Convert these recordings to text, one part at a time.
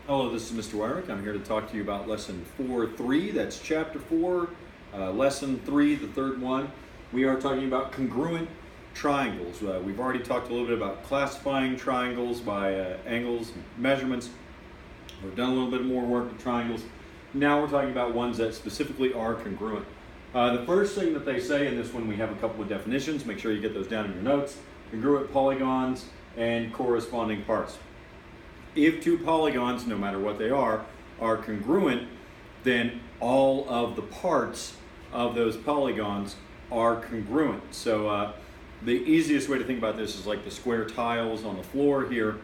Hello, this is Mr. Wyrick. I'm here to talk to you about lesson 4.3. That's chapter 4, lesson 3, the third one. We are talking about congruent triangles. We've already talked a little bit about classifying triangles by angles and measurements. We've done a little bit more work with triangles. Now we're talking about ones that specifically are congruent. The first thing that they say in this one, we have a couple of definitions. Make sure you get those down in your notes. Congruent polygons and corresponding parts. If two polygons, no matter what they are congruent, then all of the parts of those polygons are congruent. So the easiest way to think about this is like the square tiles on the floor here.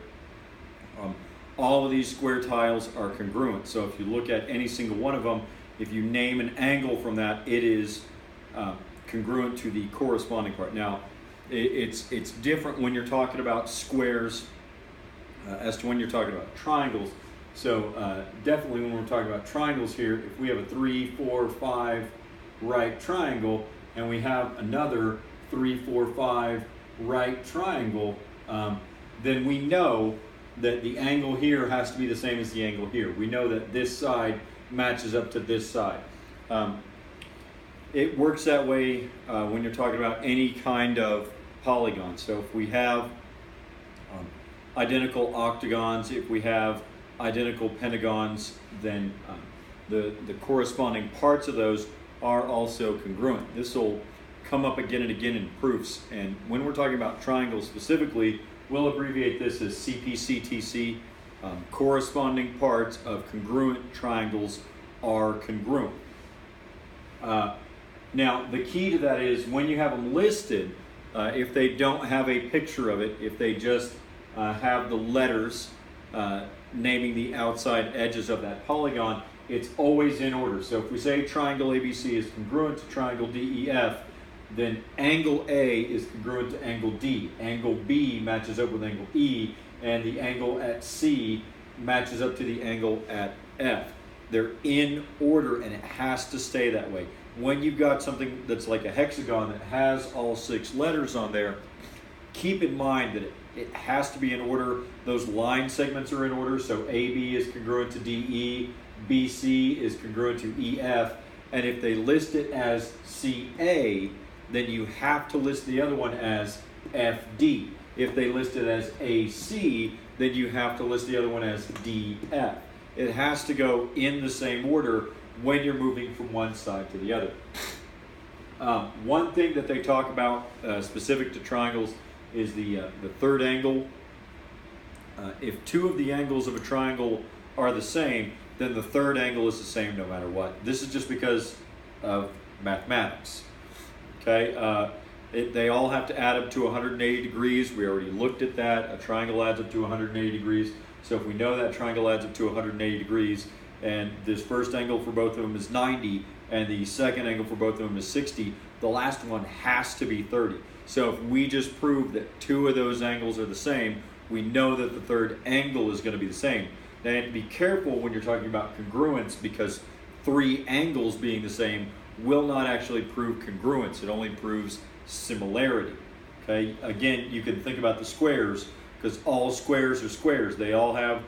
All of these square tiles are congruent. So if you look at any single one of them, if you name an angle from that, it is congruent to the corresponding part. Now, it's different when you're talking about squares as to when you're talking about triangles. So definitely when we're talking about triangles here, if we have a 3, 4, 5 right triangle and we have another 3, 4, 5 right triangle, then we know that the angle here has to be the same as the angle here. We know that this side matches up to this side. It works that way when you're talking about any kind of polygon. So if we have identical octagons, if we have identical pentagons, then the corresponding parts of those are also congruent. This will come up again and again in proofs, and when we're talking about triangles specifically, we'll abbreviate this as CPCTC. Corresponding parts of congruent triangles are congruent. Now, the key to that is when you have them listed, if they don't have a picture of it, if they just have the letters naming the outside edges of that polygon, it's always in order. So if we say triangle ABC is congruent to triangle DEF, then angle A is congruent to angle D. Angle B matches up with angle E, and the angle at C matches up to the angle at F. They're in order, and it has to stay that way. When you've got something that's like a hexagon that has all 6 letters on there, keep in mind that it has to be in order. Those line segments are in order, so AB is congruent to DE, BC is congruent to EF, and if they list it as CA, then you have to list the other one as FD. If they list it as AC, then you have to list the other one as DF. It has to go in the same order when you're moving from one side to the other. One thing that they talk about specific to triangles is the third angle. If 2 of the angles of a triangle are the same, then the third angle is the same no matter what. This is just because of mathematics. Okay, they all have to add up to 180 degrees. We already looked at that. A triangle adds up to 180 degrees. So if we know that triangle adds up to 180 degrees, and this first angle for both of them is 90, and the second angle for both of them is 60, the last one has to be 30. So if we just prove that 2 of those angles are the same, we know that the third angle is going to be the same. Now you have to be careful when you're talking about congruence, because 3 angles being the same will not actually prove congruence. It only proves similarity. Okay. Again, you can think about the squares, because all squares are squares. They all have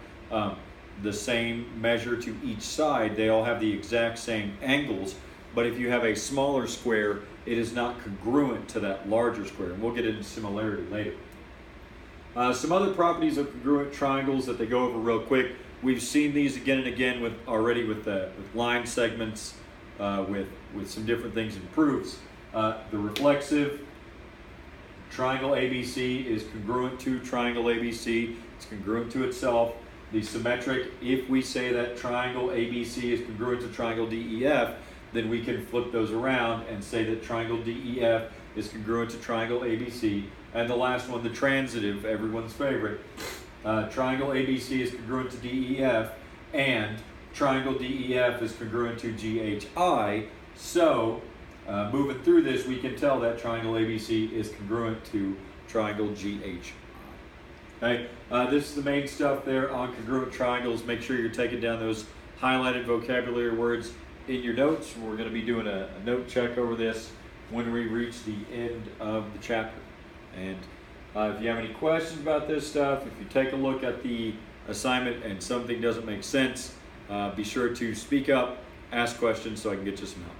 the same measure to each side. They all have the exact same angles. But if you have a smaller square, it is not congruent to that larger square. And we'll get into similarity later. Some other properties of congruent triangles that they go over real quick. We've seen these again and again with line segments, with some different things in proofs. The reflexive triangle ABC is congruent to triangle ABC. It's congruent to itself. The symmetric, if we say that triangle ABC is congruent to triangle DEF, then we can flip those around and say that triangle DEF is congruent to triangle ABC. And the last one, the transitive, everyone's favorite, triangle ABC is congruent to DEF, and triangle DEF is congruent to GHI. So moving through this, we can tell that triangle ABC is congruent to triangle GHI. Okay, this is the main stuff there on congruent triangles. Make sure you're taking down those highlighted vocabulary words in your notes. We're going to be doing a note check over this when we reach the end of the chapter. And if you have any questions about this stuff, if you take a look at the assignment and something doesn't make sense, be sure to speak up, ask questions so I can get you some help.